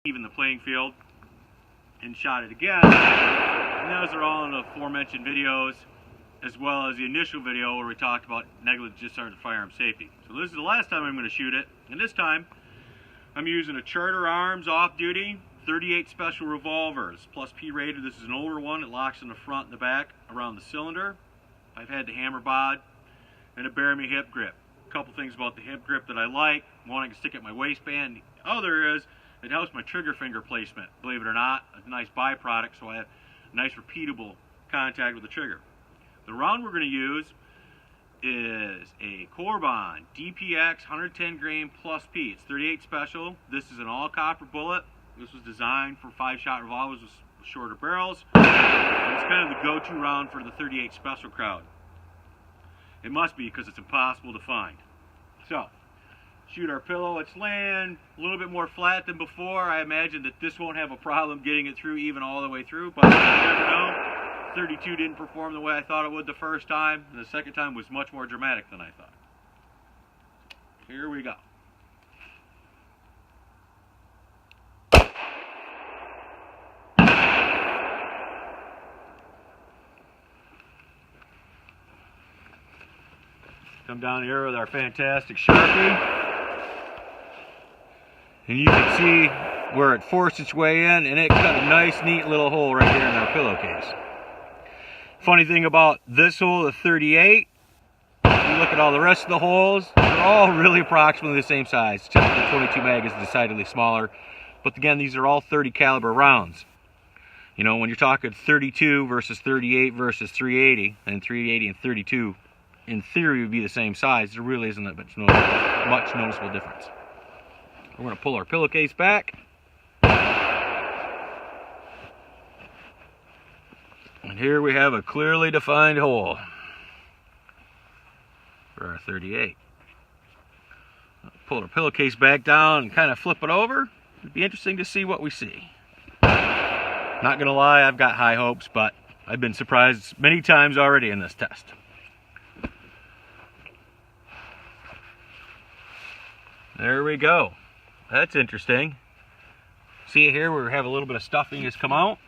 even the playing field and shot it again. And those are all in the aforementioned videos, as well as the initial video where we talked about negligent discharge of firearm safety. So this is the last time I'm going to shoot it, and this time I'm using a Charter Arms off-duty 38 special revolvers, plus P rated. This is an older one. It locks in the front and the back around the cylinder. I've had the hammer bod and a bear me hip grip. A couple things about the hip grip that I like. One, I can stick at my waistband. The other is it helps my trigger finger placement. Believe it or not, it's a nice byproduct, so I have a nice repeatable contact with the trigger. The round we're going to use is a Cor-bon DPX 110 grain plus P. It's 38 special. This is an all copper bullet. This was designed for 5-shot revolvers with shorter barrels. And it's kind of the go-to round for the 38 special crowd. It must be, because it's impossible to find. So, shoot our pillow. It's laying a little bit more flat than before. I imagine that this won't have a problem getting it through even all the way through, but you never know. 32 didn't perform the way I thought it would the first time, and the second time was much more dramatic than I thought. Here we go. Come down here with our fantastic Sharpie, and you can see where it forced its way in, and it cut a nice neat little hole right there in our pillowcase. Funny thing about this hole, the 38, if you look at all the rest of the holes, they're all really approximately the same size, except for the 22 mag is decidedly smaller. But again, these are all 30 caliber rounds. You know, when you're talking 32 versus 38 versus 380, and 380 and 32 in theory would be the same size, there really isn't that much noticeable difference. We're going to pull our pillowcase back. And here we have a clearly defined hole for our 38. Pull our pillowcase back down and kind of flip it over. It'd be interesting to see what we see. Not going to lie, I've got high hopes, but I've been surprised many times already in this test. There we go. That's interesting. See here where we have a little bit of stuffing has come out.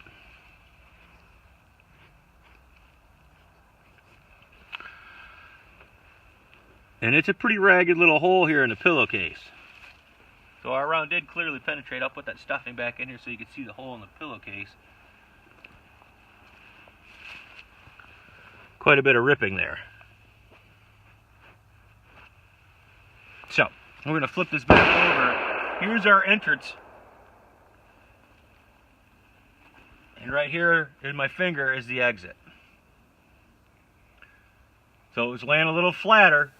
And it's a pretty ragged little hole here in the pillowcase. So our round did clearly penetrate. I'll put that stuffing back in here so you can see the hole in the pillowcase. Quite a bit of ripping there. So, we're going to flip this back over. Here's our entrance. And right here in my finger is the exit. So it was laying a little flatter.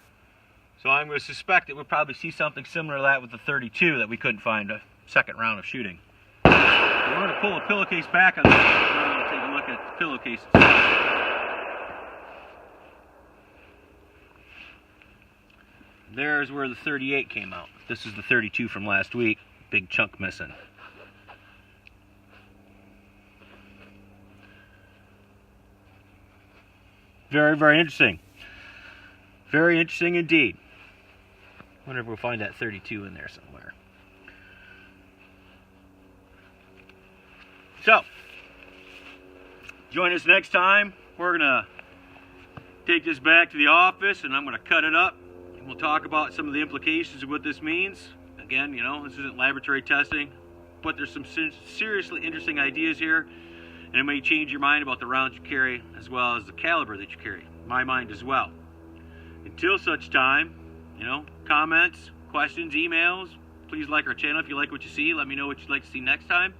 So I'm going to suspect that we'll probably see something similar to that with the 32 that we couldn't find a second round of shooting. We're going to pull the pillowcase back on this. We're going to take a look at the pillowcase itself. There's where the 38 came out. This is the 32 from last week. Big chunk missing. Very, very interesting. Very interesting indeed. Wonder if we'll find that 32 in there somewhere. So, join us next time. We're going to take this back to the office and I'm going to cut it up. And we'll talk about some of the implications of what this means. Again, you know, this isn't laboratory testing, but there's some seriously interesting ideas here. And it may change your mind about the rounds you carry as well as the caliber that you carry. My mind as well. Until such time, you know, comments, questions, emails. Please like our channel if you like what you see. Let me know what you'd like to see next time.